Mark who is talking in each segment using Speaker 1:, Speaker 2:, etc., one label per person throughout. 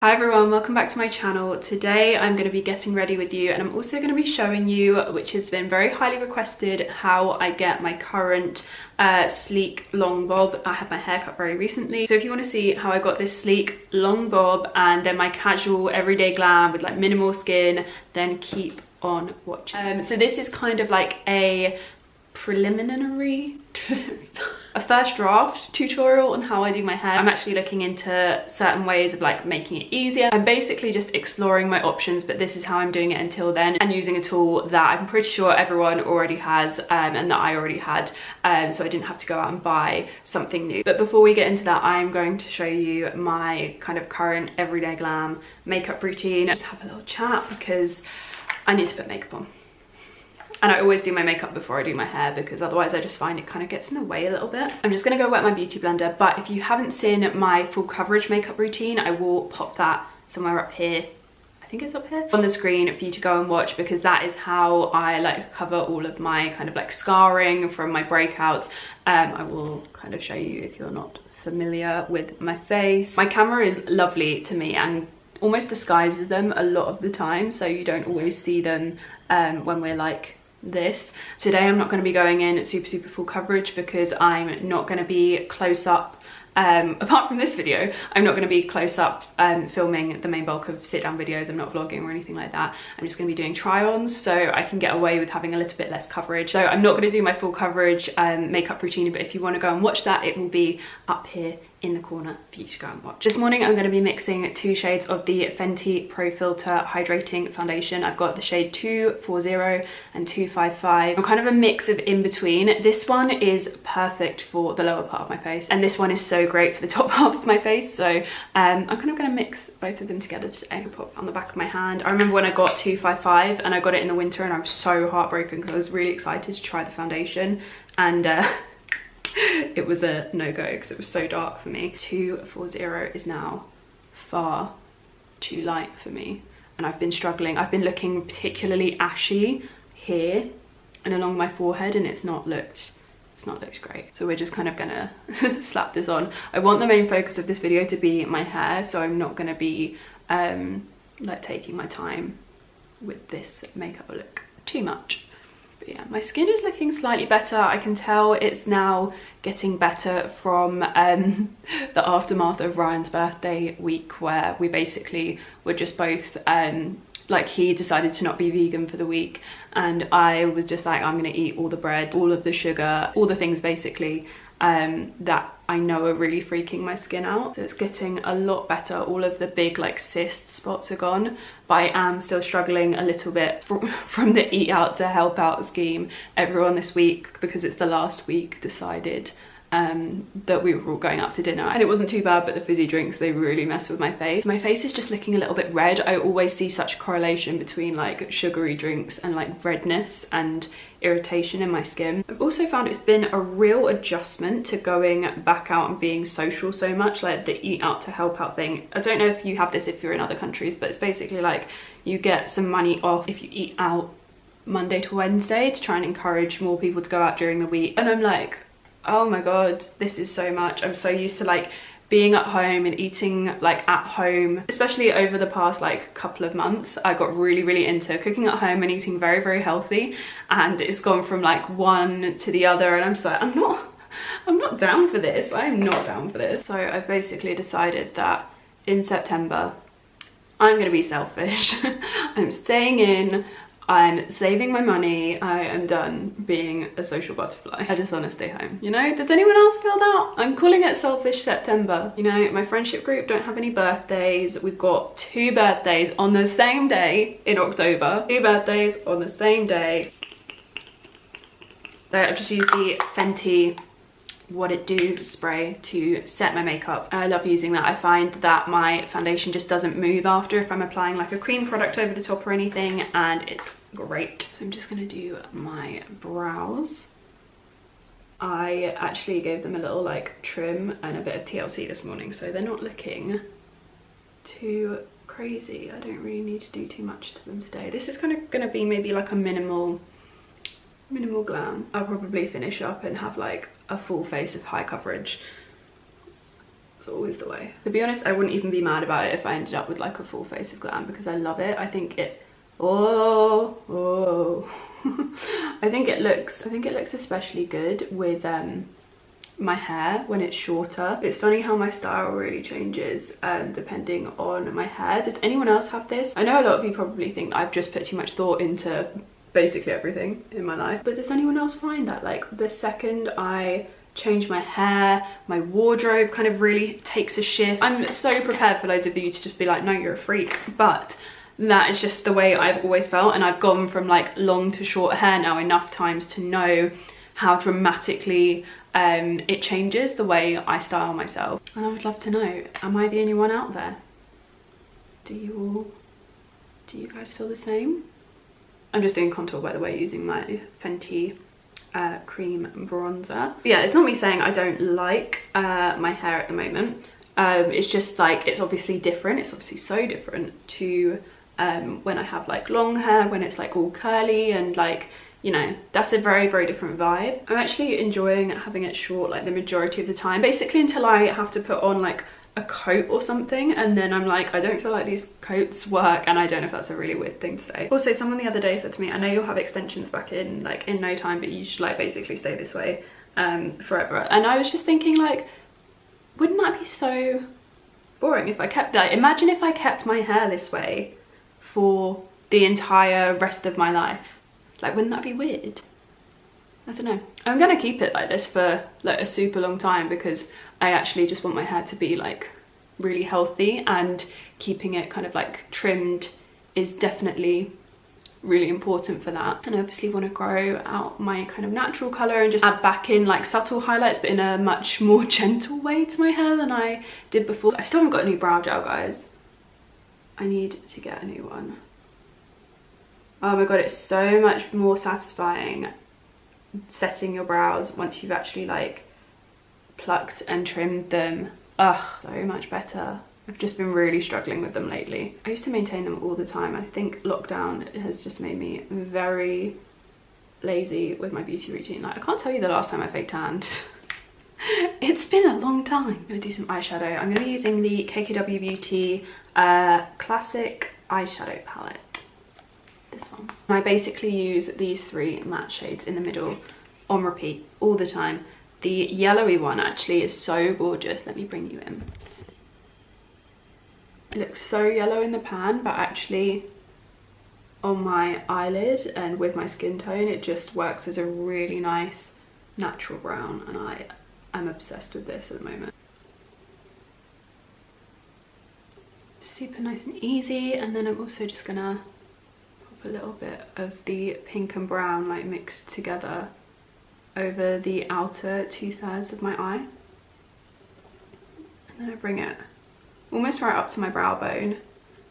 Speaker 1: Hi everyone, welcome back to my channel. Today I'm going to be getting ready with you, and I'm also going to be showing you, which has been very highly requested, how I get my current sleek long bob. I had my hair cut very recently, so if you want to see how I got this sleek long bob and then my casual everyday glam with like minimal skin, then keep on watching. So this is kind of like a preliminary a first draft tutorial on how I do my hair. I'm actually looking into certain ways of like making it easier. I'm basically just exploring my options, but this is how I'm doing it until then, and using a tool that I'm pretty sure everyone already has and that I already had, so I didn't have to go out and buy something new. But before we get into that, I'm going to show you my kind of current everyday glam makeup routine. Just have a little chat because I need to put makeup on. And I always do my makeup before I do my hair because otherwise I just find it kind of gets in the way a little bit. I'm just gonna go wet my beauty blender, but if you haven't seen my full coverage makeup routine, I will pop that somewhere up here. I think it's up here on the screen for you to go and watch, because that is how I like cover all of my kind of like scarring from my breakouts. I will kind of show you if you're not familiar with my face. My camera is lovely to me and almost disguises them a lot of the time, so you don't always see them when we're like this. Today I'm not going to be going in super full coverage because I'm not going to be close up. Apart from this video, I'm not going to be close up filming the main bulk of sit down videos. I'm not vlogging or anything like that. I'm just going to be doing try-ons, so I can get away with having a little bit less coverage. So I'm not going to do my full coverage makeup routine, but if you want to go and watch that, it will be up here in the corner for you to go and watch. This morning I'm going to be mixing 2 shades of the Fenty Pro Filter Hydrating Foundation. I've got the shade 240 and 255. I'm kind of a mix of in between. This one is perfect for the lower part of my face, and this one is so great for the top half of my face, so I'm kind of going to mix both of them together today. I'll put on the back of my hand. I remember when I got 255 and I got it in the winter, and I was so heartbroken because I was really excited to try the foundation, and it was a no-go because it was so dark for me. 240 is now far too light for me, and I've been struggling. I've been looking particularly ashy here and along my forehead, and it's not looked great. So we're just kind of gonna slap this on. I want the main focus of this video to be my hair, so I'm not gonna be like taking my time with this makeup look too much. But yeah, my skin is looking slightly better. I can tell it's now getting better from the aftermath of Ryan's birthday week, where we basically were just both like, he decided to not be vegan for the week, and I was just like, I'm gonna eat all the bread, all of the sugar, all the things basically that I know are really freaking my skin out. So it's getting a lot better. All of the big like cyst spots are gone, but I am still struggling a little bit from the eat out to help out scheme. Everyone this week, because it's the last week, decided that we were all going out for dinner, and it wasn't too bad, but the fizzy drinks, they really mess with my face. My face is just looking a little bit red. I always see such correlation between like sugary drinks and like redness and irritation in my skin. I've also found it's been a real adjustment to going back out and being social so much, like the eat out to help out thing. I don't know if you have this if you're in other countries, but it's basically like you get some money off if you eat out Monday to Wednesday to try and encourage more people to go out during the week. And I'm like, oh my god, this is so much. I'm so used to like being at home and eating like at home, especially over the past like couple of months. I got really into cooking at home and eating very healthy, and it's gone from like one to the other, and I'm just like, I'm not down for this. I'm not down for this. So I've basically decided that in September I'm gonna be selfish. I'm staying in, I'm saving my money. I am done being a social butterfly. I just want to stay home, you know? Does anyone else feel that? I'm calling it Selfish September. You know, my friendship group don't have any birthdays. We've got 2 birthdays on the same day in October. 2 birthdays on the same day. So I've just used the Fenty What It Do spray to set my makeup. I love using that. I find that my foundation just doesn't move after if I'm applying like a cream product over the top or anything, and it's great. So I'm just gonna do my brows. I actually gave them a little like trim and a bit of TLC this morning, so they're not looking too crazy. I don't really need to do too much to them today. This is kind of gonna be maybe like a minimal glam. I'll probably finish up and have like a full face of high coverage. So always the way. To be honest, I wouldn't even be mad about it if I ended up with like a full face of glam, because I love it. I think it, I think it looks especially good with my hair when it's shorter. It's funny how my style really changes depending on my hair. Does anyone else have this? I know a lot of you probably think I've just put too much thought into basically everything in my life, but does anyone else find that like the second I change my hair, my wardrobe kind of really takes a shift? I'm so prepared for loads of you to just be like, no, you're a freak, but that is just the way I've always felt, and I've gone from like long to short hair now enough times to know how dramatically it changes the way I style myself. And I would love to know, am I the only one out there? Do you guys feel the same? I'm just doing contour, by the way, using my Fenty cream bronzer. But yeah, it's not me saying I don't like my hair at the moment. It's just like, it's obviously different. It's obviously so different to when I have like long hair, when it's like all curly and like, you know, that's a very, very different vibe. I'm actually enjoying having it short like the majority of the time, basically until I have to put on like a coat or something, and then I'm like, I don't feel like these coats work, and I don't know if that's a really weird thing to say. Also, someone the other day said to me, I know you'll have extensions back in like in no time, but you should like basically stay this way forever. And I was just thinking, like, wouldn't that be so boring if I kept that? Imagine if I kept my hair this way for the entire rest of my life. Like, wouldn't that be weird? I don't know. I'm gonna keep it like this for like a super long time, because I actually just want my hair to be like really healthy, and keeping it kind of like trimmed is definitely really important for that. And I obviously want to grow out my kind of natural colour and just add back in like subtle highlights, but in a much more gentle way to my hair than I did before. I still haven't got a new brow gel, guys. I need to get a new one. Oh my god, it's so much more satisfying setting your brows once you've actually like plucked and trimmed them. Ugh, so much better. I've just been really struggling with them lately. I used to maintain them all the time. I think lockdown has just made me very lazy with my beauty routine. Like, I can't tell you the last time I fake tanned. It's been a long time. I'm gonna do some eyeshadow. I'm gonna be using the KKW Beauty Classic Eyeshadow Palette. This one. I basically use these three matte shades in the middle on repeat all the time. The yellowy one actually is so gorgeous. Let me bring you in. It looks so yellow in the pan, but actually on my eyelid and with my skin tone, it just works as a really nice natural brown, and I'm obsessed with this at the moment. Super nice and easy. And then I'm also just gonna pop a little bit of the pink and brown like mixed together over the outer 2/3 of my eye, and then I bring it almost right up to my brow bone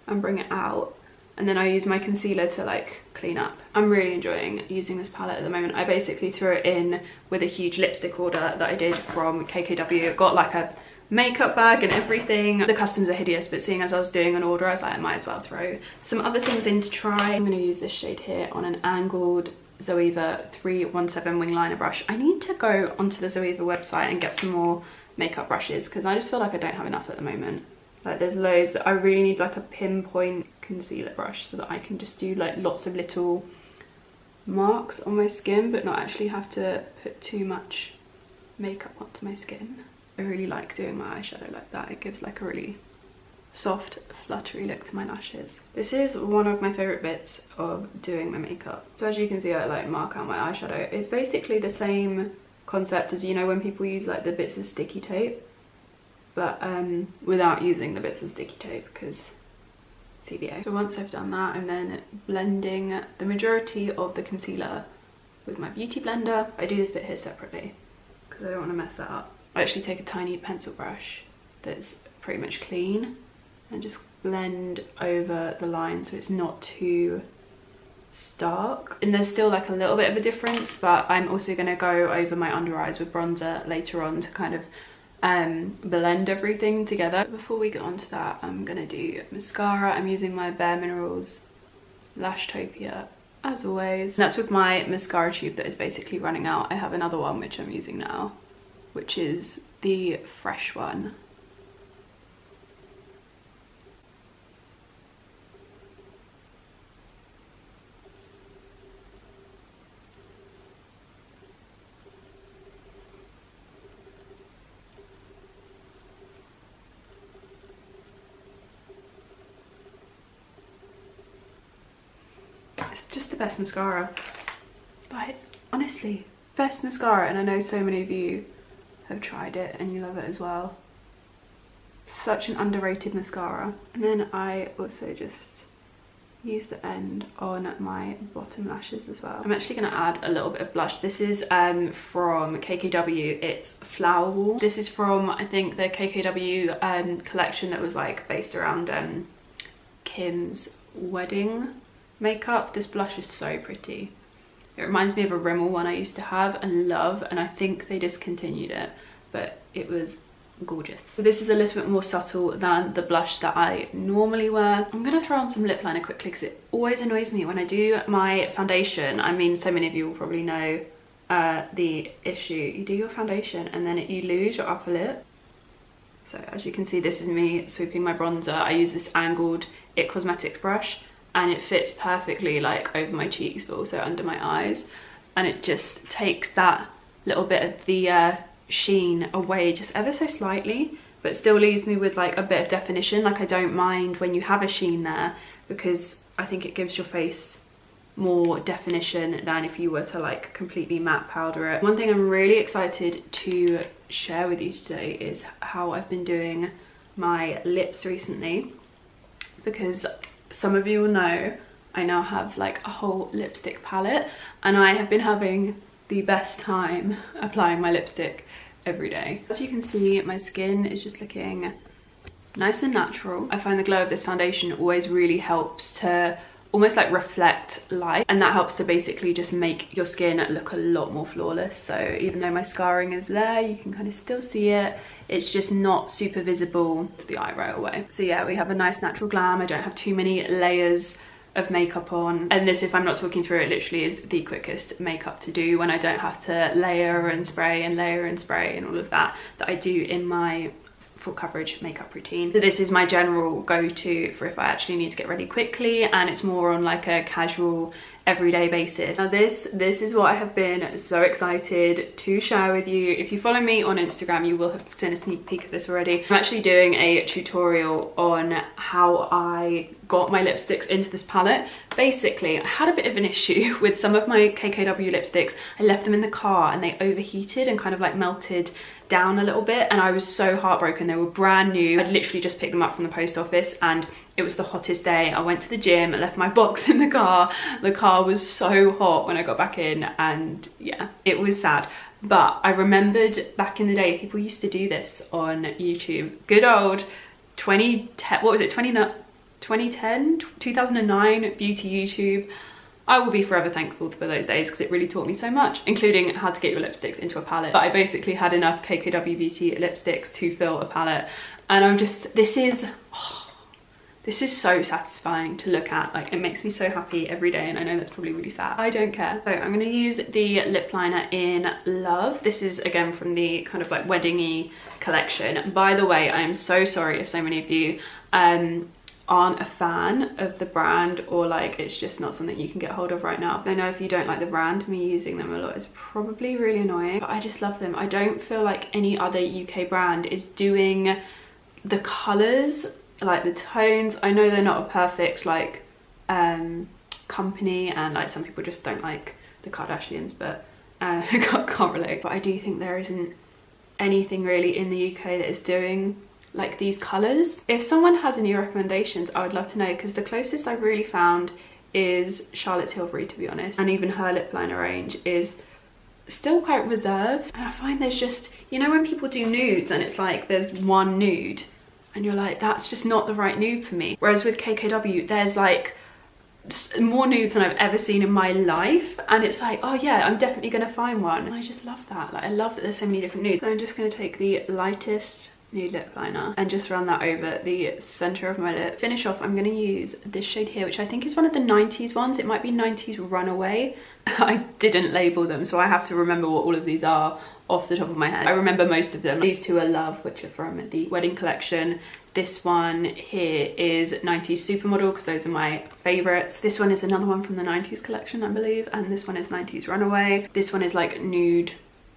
Speaker 1: and bring it out, and then I use my concealer to like clean up. I'm really enjoying using this palette at the moment. I basically threw it in with a huge lipstick order that I did from KKW. It got like a makeup bag and everything. The customs are hideous, but seeing as I was doing an order, I was like, I might as well throw some other things in to try. I'm going to use this shade here on an angled Zoeva 317 wing liner brush. I need to go onto the Zoeva website and get some more makeup brushes, because I just feel like I don't have enough at the moment. Like, there's loads that I really need, like a pinpoint concealer brush so that I can just do like lots of little marks on my skin but not actually have to put too much makeup onto my skin. I really like doing my eyeshadow like that. It gives like a really soft, fluttery look to my lashes. This is one of my favourite bits of doing my makeup. So as you can see, I like mark out my eyeshadow. It's basically the same concept as, you know, when people use like the bits of sticky tape, but without using the bits of sticky tape, because CBA. So once I've done that, I'm then blending the majority of the concealer with my beauty blender. I do this bit here separately because I don't want to mess that up. I actually take a tiny pencil brush that's pretty much clean and just blend over the line so it's not too stark. And there's still like a little bit of a difference, but I'm also going to go over my under eyes with bronzer later on to kind of blend everything together. Before we get on to that, I'm going to do mascara. I'm using my Bare Minerals Lashtopia as always. That's with my mascara tube that is basically running out. I have another one which I'm using now, which is the fresh one. It's just the best mascara. Like, honestly, best mascara, and I know so many of you have tried it and you love it as well. Such an underrated mascara. And then I also just use the end on my bottom lashes as well. I'm actually going to add a little bit of blush. This is from KKW. It's Flower Wall. This is from, I think, the KKW collection that was like based around Kim's wedding makeup. This blush is so pretty. It reminds me of a Rimmel one I used to have and love, and I think they discontinued it, but it was gorgeous. So this is a little bit more subtle than the blush that I normally wear. I'm gonna throw on some lip liner quickly because it always annoys me when I do my foundation. I mean, so many of you will probably know the issue. You do your foundation and then you lose your upper lip. So as you can see, this is me sweeping my bronzer. I use this angled It Cosmetics brush and it fits perfectly like over my cheeks but also under my eyes, and it just takes that little bit of the sheen away just ever so slightly, but still leaves me with like a bit of definition. Like, I don't mind when you have a sheen there because I think it gives your face more definition than if you were to like completely matte powder it. One thing I'm really excited to share with you today is how I've been doing my lips recently, because some of you will know I now have like a whole lipstick palette and I have been having the best time applying my lipstick every day. As you can see, my skin is just looking nice and natural. I find the glow of this foundation always really helps to almost like reflect light, and that helps to basically just make your skin look a lot more flawless. So even though my scarring is there, you can kind of still see it. It's just not super visible to the eye right away. So yeah, we have a nice natural glam. I don't have too many layers of makeup on, and this, if I'm not talking through it, literally is the quickest makeup to do when I don't have to layer and spray and layer and spray and all of that I do in my full coverage makeup routine. So this is my general go-to for if I actually need to get ready quickly and it's more on like a casual everyday basis. Now this is what I have been so excited to share with you. If you follow me on Instagram, you will have seen a sneak peek of this already. I'm actually doing a tutorial on how I got my lipsticks into this palette. Basically, I had a bit of an issue with some of my KKW lipsticks. I left them in the car and they overheated and kind of like melted down a little bit, and I was so heartbroken. They were brand new. I'd literally just picked them up from the post office and it was the hottest day. I went to the gym, I left my box in the car. The car was so hot when I got back in, and yeah, it was sad. But I remembered back in the day, people used to do this on YouTube. Good old 2010, what was it, 2010, 2009 beauty YouTube. I will be forever thankful for those days because it really taught me so much, including how to get your lipsticks into a palette. But I basically had enough KKW Beauty lipsticks to fill a palette, and I'm just, this is so satisfying to look at. Like, it makes me so happy every day, and I know that's probably really sad. I don't care. So I'm going to use the lip liner in Love. This is again from the kind of like wedding-y collection. By the way, I am so sorry if so many of you aren't a fan of the brand, or like it's just not something you can get hold of right now. I know if you don't like the brand, me using them a lot is probably really annoying, but I just love them. I don't feel like any other UK brand is doing the colours, like the tones. I know they're not a perfect like company, and like some people just don't like the Kardashians, but can't relate. But I do think there isn't anything really in the UK that is doing like these colours. If someone has any recommendations, I would love to know, because the closest I've really found is Charlotte Tilbury, to be honest, and even her lip liner range is still quite reserved. And I find there's just, you know, when people do nudes and it's like there's one nude and you're like, that's just not the right nude for me. Whereas with KKW, there's like more nudes than I've ever seen in my life, and it's like, oh yeah, I'm definitely gonna find one. And I just love that. Like, I love that there's so many different nudes. So I'm just gonna take the lightest nude lip liner and just run that over the center of my lip. Finish off, I'm going to use this shade here, which I think is one of the 90s ones. It might be 90s Runaway. I didn't label them, so I have to remember what all of these are off the top of my head. I remember most of them. These two are Love, which are from the wedding collection. This one here is 90s Supermodel, because those are my favorites. This one is another one from the 90s collection, I believe, and this one is 90s Runaway. This one is like Nude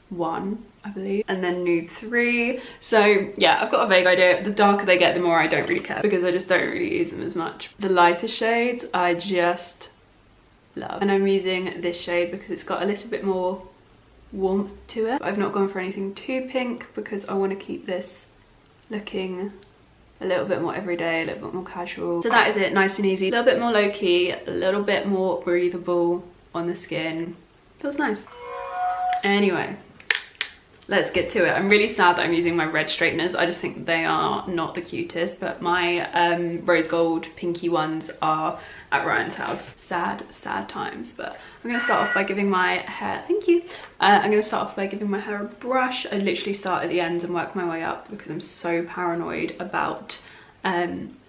Speaker 1: 1, I believe, and then Nude 3. So yeah, I've got a vague idea. The darker they get, the more I don't really care, because I just don't really use them as much. The lighter shades, I just love. And I'm using this shade because it's got a little bit more warmth to it. I've not gone for anything too pink because I want to keep this looking a little bit more everyday, a little bit more casual. So that is it, nice and easy. A little bit more low-key, a little bit more breathable on the skin. Feels nice. Anyway, let's get to it. I'm really sad that I'm using my red straighteners. I just think they are not the cutest, but my rose gold pinky ones are at Ryan's house. Sad times. But I'm gonna start off by giving my hair, thank you. I'm gonna start off by giving my hair a brush. I literally start at the ends and work my way up because I'm so paranoid about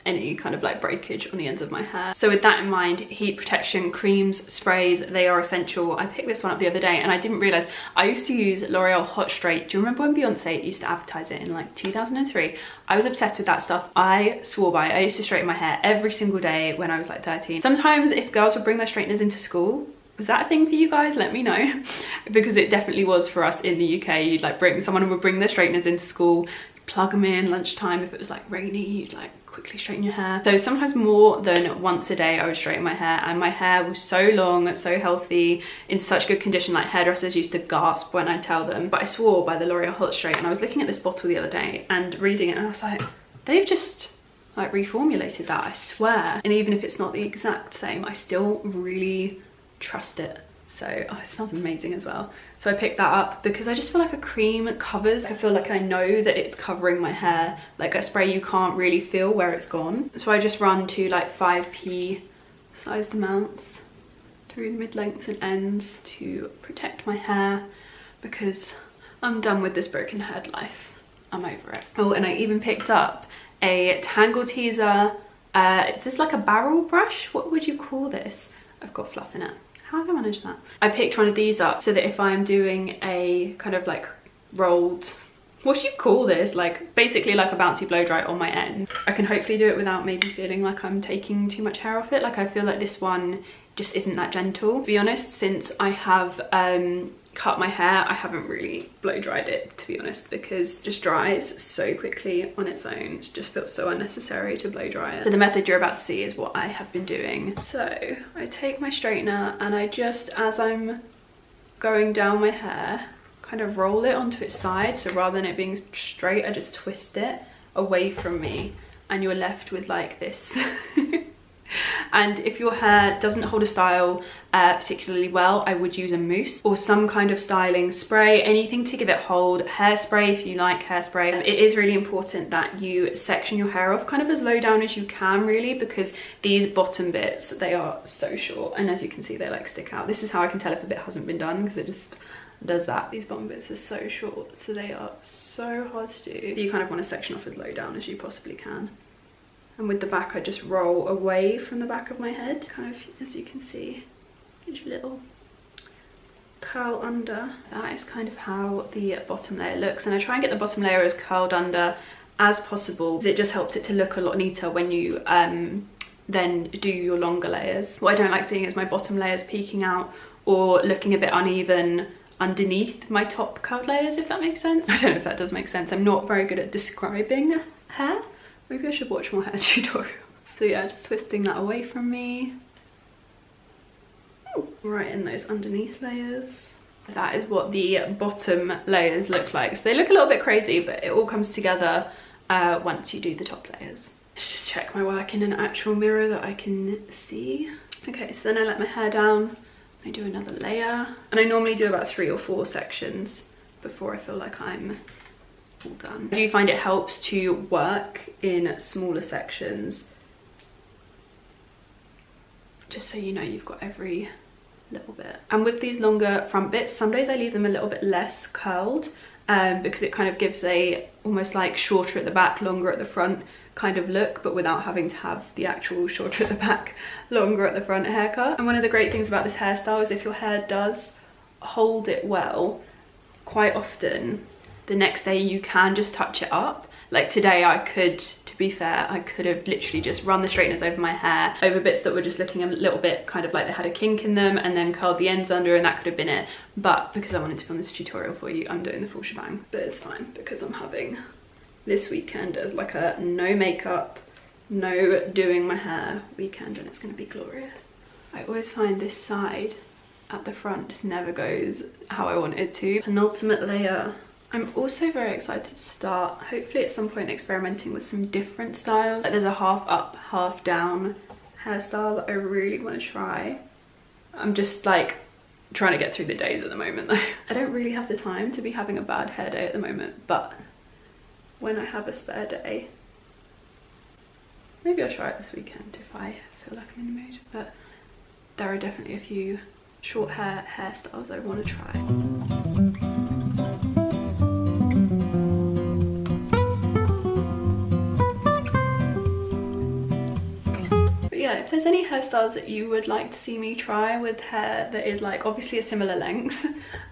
Speaker 1: any kind of like breakage on the ends of my hair. So with that in mind, heat protection creams, sprays, they are essential. I picked this one up the other day and I didn't realize I used to use L'Oreal Hot Straight. Do you remember when Beyonce used to advertise it in like 2003? I was obsessed with that stuff. I swore by it. I used to straighten my hair every single day when I was like 13. Sometimes if girls would bring their straighteners into school, was that a thing for you guys? Let me know. Because it definitely was for us in the UK. You'd like someone would bring their straighteners into school, plug them in lunchtime. If it was like rainy, you'd like quickly straighten your hair. So sometimes more than once a day I would straighten my hair, and my hair was so long, so healthy, in such good condition. Like hairdressers used to gasp when I tell them. But I swore by the L'Oreal Hot Straight, and I was looking at this bottle the other day and reading it and I was like, they've just like reformulated that, I swear. And even if it's not the exact same, I still really trust it. So it smells amazing as well. So I picked that up because I just feel like a cream covers. I feel like I know that it's covering my hair. Like a spray, you can't really feel where it's gone. So I just run to like 5p sized amounts through the mid-lengths and ends to protect my hair because I'm done with this broken haired life. I'm over it. Oh, and I even picked up a Tangle Teezer. Is this like a barrel brush? What would you call this? I've got fluff in it. How have I managed that? I picked one of these up so that if I'm doing a kind of like rolled, what do you call this? Like basically like a bouncy blow dry on my end, I can hopefully do it without maybe feeling like I'm taking too much hair off it. Like I feel like this one just isn't that gentle. To be honest, since I have cut my hair, I haven't really blow dried it, to be honest, because it just dries so quickly on its own. It just feels so unnecessary to blow dry it. So the method you're about to see is what I have been doing. So I take my straightener and I just, as I'm going down my hair, kind of roll it onto its side. So rather than it being straight, I just twist it away from me and you're left with like this. And if your hair doesn't hold a style particularly well, I would use a mousse or some kind of styling spray, anything to give it hold. Hairspray if you like hairspray. It is really important that you section your hair off kind of as low down as you can, really, because these bottom bits, they are so short, and as you can see they like stick out. This is how I can tell if a bit hasn't been done, because it just does that. These bottom bits are so short, so they are so hard to do. So you kind of want to section off as low down as you possibly can. And with the back, I just roll away from the back of my head, kind of, as you can see, each little curl under. That is kind of how the bottom layer looks. And I try and get the bottom layer as curled under as possible, because it just helps it to look a lot neater when you then do your longer layers. What I don't like seeing is my bottom layers peeking out or looking a bit uneven underneath my top curled layers, if that makes sense. I don't know if that does make sense. I'm not very good at describing hair. Maybe I should watch more hair tutorials. So yeah, just twisting that away from me. Ooh, right in those underneath layers. That is what the bottom layers look like. So they look a little bit crazy, but it all comes together once you do the top layers. Let's just check my work in an actual mirror that I can see. Okay, so then I let my hair down. I do another layer. And I normally do about 3 or 4 sections before I feel like I'm all done. I do find it helps to work in smaller sections, just so you know you've got every little bit. And with these longer front bits, some days I leave them a little bit less curled because it kind of gives a almost like shorter at the back, longer at the front kind of look, but without having to have the actual shorter at the back, longer at the front haircut. And one of the great things about this hairstyle is if your hair does hold it well, quite often the next day you can just touch it up. Like today I could, to be fair, I could have literally just run the straighteners over my hair, over bits that were just looking a little bit kind of like they had a kink in them, and then curled the ends under, and that could have been it. But because I wanted to film this tutorial for you, I'm doing the full shebang. But it's fine because I'm having this weekend as like a no makeup, no doing my hair weekend, and it's gonna be glorious. I always find this side at the front just never goes how I want it to. Penultimate layer. I'm also very excited to start, hopefully at some point, experimenting with some different styles. Like there's a half up, half down hairstyle that I really want to try. I'm just like trying to get through the days at the moment though. I don't really have the time to be having a bad hair day at the moment, but when I have a spare day, maybe I'll try it this weekend if I feel like I'm in the mood. But there are definitely a few short hair hairstyles I want to try. Yeah, if there's any hairstyles that you would like to see me try with hair that is like obviously a similar length,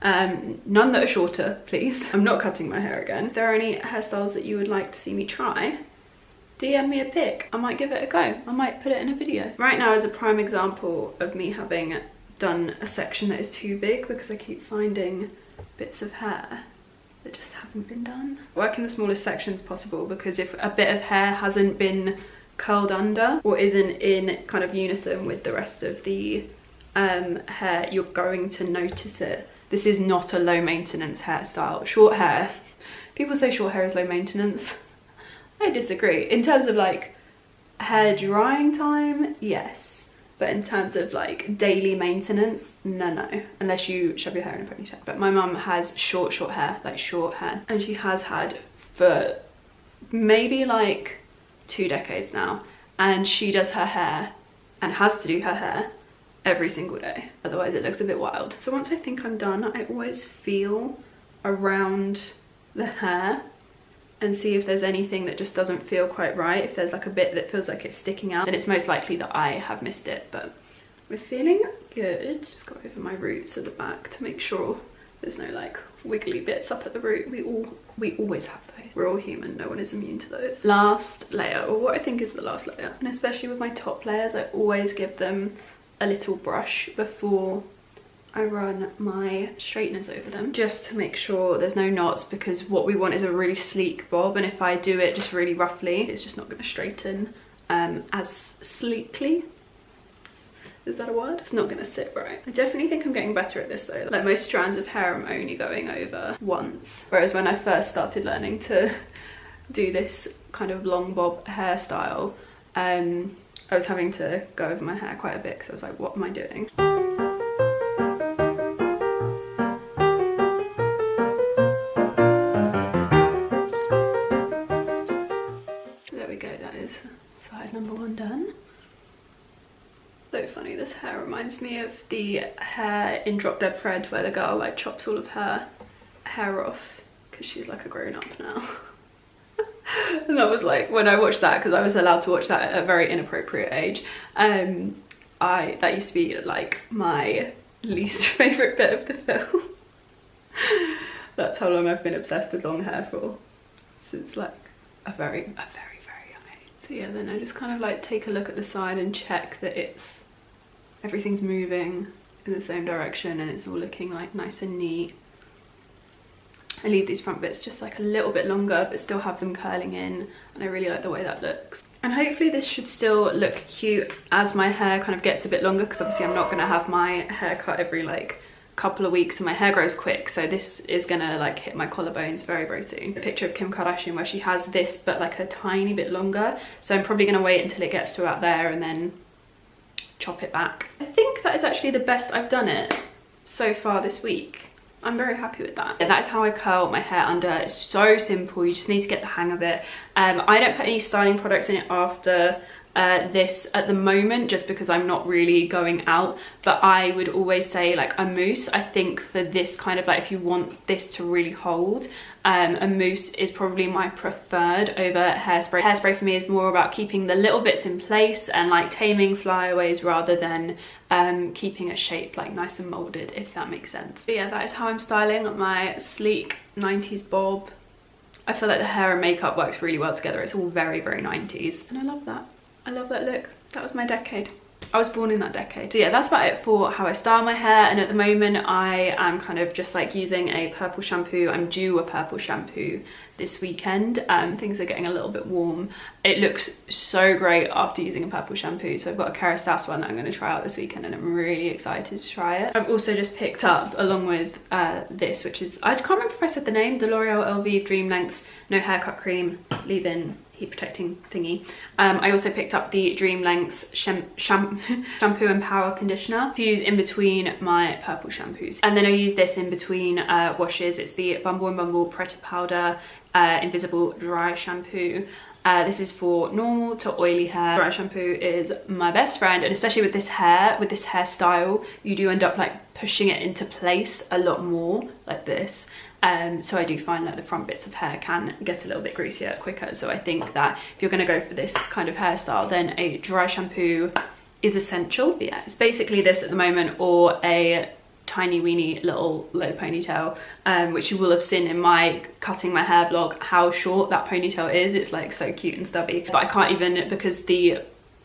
Speaker 1: none that are shorter, please. I'm not cutting my hair again. If there are any hairstyles that you would like to see me try, DM me a pic. I might give it a go. I might put it in a video. Right now is a prime example of me having done a section that is too big because I keep finding bits of hair that just haven't been done. Work in the smallest sections possible, because if a bit of hair hasn't been curled under or isn't in kind of unison with the rest of the hair, you're going to notice it. This is not a low maintenance hairstyle. Short hair, people say short hair is low maintenance. I disagree. In terms of like hair drying time, yes, but in terms of like daily maintenance, no, unless you shove your hair in a ponytail. But my mum has short hair, like short hair, and she has had for maybe like 2 decades now, and she does her hair and has to do her hair every single day, otherwise it looks a bit wild. So once I think I'm done, I always feel around the hair and see if there's anything that just doesn't feel quite right. If there's like a bit that feels like it's sticking out, then it's most likely that I have missed it. But we're feeling good. Just go over my roots at the back to make sure there's no like wiggly bits up at the root. We always have those. We're all human, no one is immune to those. Last layer, or what I think is the last layer, and especially with my top layers, I always give them a little brush before I run my straighteners over them, just to make sure there's no knots, because what we want is a really sleek bob, and if I do it just really roughly, it's just not going to straighten as sleekly. Is that a word? It's not going to sit right. I definitely think I'm getting better at this though. Like most strands of hair I'm only going over once, whereas when I first started learning to do this kind of long bob hairstyle, I was having to go over my hair quite a bit because I was like, what am I doing? There we go, that is side number 1 done. So funny, this hair reminds me of the hair in Drop Dead Fred where the girl like chops all of her hair off because she's like a grown-up now. And that was like, when I watched that, because I was allowed to watch that at a very inappropriate age, that used to be like my least favourite bit of the film. That's how long I've been obsessed with long hair for, since like a very young age. So yeah, then I just kind of like take a look at the side and check that everything's moving in the same direction and it's all looking like nice and neat. I leave these front bits just like a little bit longer but still have them curling in, and I really like the way that looks. And hopefully this should still look cute as my hair kind of gets a bit longer, because obviously I'm not going to have my hair cut every like couple of weeks and my hair grows quick, so this is gonna like hit my collarbones very, very soon. A picture of Kim Kardashian where she has this but like a tiny bit longer, so I'm probably gonna wait until it gets to about there and then chop it back. I think that is actually the best I've done it so far this week. I'm very happy with that. That is how I curl my hair under. It's so simple, you just need to get the hang of it. I don't put any styling products in it after this at the moment, just because I'm not really going out, but I would always say like a mousse. I think for this kind of like, if you want this to really hold, a mousse is probably my preferred over hairspray. Hairspray for me is more about keeping the little bits in place and like taming flyaways rather than keeping a shape like nice and molded, if that makes sense. But yeah, that is how I'm styling my sleek 90s bob. I feel like the hair and makeup works really well together. It's all very, very 90s, and I love that. I love that look. That was my decade. I was born in that decade. So yeah, that's about it for how I style my hair, and at the moment I am kind of just like using a purple shampoo. I'm due a purple shampoo this weekend. Things are getting a little bit warm. It looks so great after using a purple shampoo. So I've got a Kerastase one that I'm going to try out this weekend, and I'm really excited to try it. I've also just picked up, along with this, which is, I can't remember if I said the name, the L'Oreal Elvive Dream Lengths No Haircut Cream Leave-In Heat Protecting Thingy. I also picked up the Dream Lengths Shampoo and Power Conditioner to use in between my purple shampoos. And then I use this in between washes. It's the Bumble & Bumble Prêt à Powder Invisible Dry Shampoo. This is for normal to oily hair. Dry shampoo is my best friend, and especially with this hair, with this hairstyle, you do end up like pushing it into place a lot more like this. So I do find that the front bits of hair can get a little bit greasier quicker. So I think that if you're going to go for this kind of hairstyle, then a dry shampoo is essential. But yeah, it's basically this at the moment, or a tiny weeny little low ponytail, which you will have seen in my cutting my hair vlog, how short that ponytail is. It's like so cute and stubby, but I can't even, because the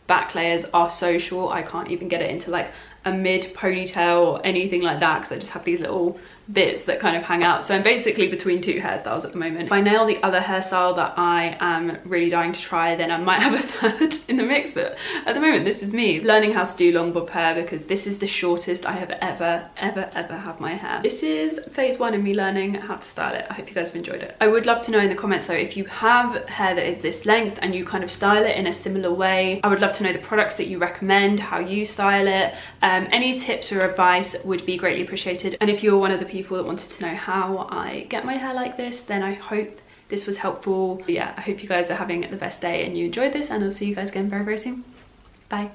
Speaker 1: back layers are so short, I can't even get it into like a mid ponytail or anything like that, because I just have these little bits that kind of hang out. So I'm basically between two hairstyles at the moment. If I nail the other hairstyle that I am really dying to try, then I might have a third in the mix, but at the moment this is me learning how to do long bob hair, because this is the shortest I have ever had my hair. This is phase one in me learning how to style it. I hope you guys have enjoyed it. I would love to know in the comments though, if you have hair that is this length and you kind of style it in a similar way. I would love to know the products that you recommend, how you style it. Any tips or advice would be greatly appreciated. And if you're one of the people that wanted to know how I get my hair like this, then I hope this was helpful. But yeah, I hope you guys are having the best day and you enjoyed this, and I'll see you guys again very soon. Bye.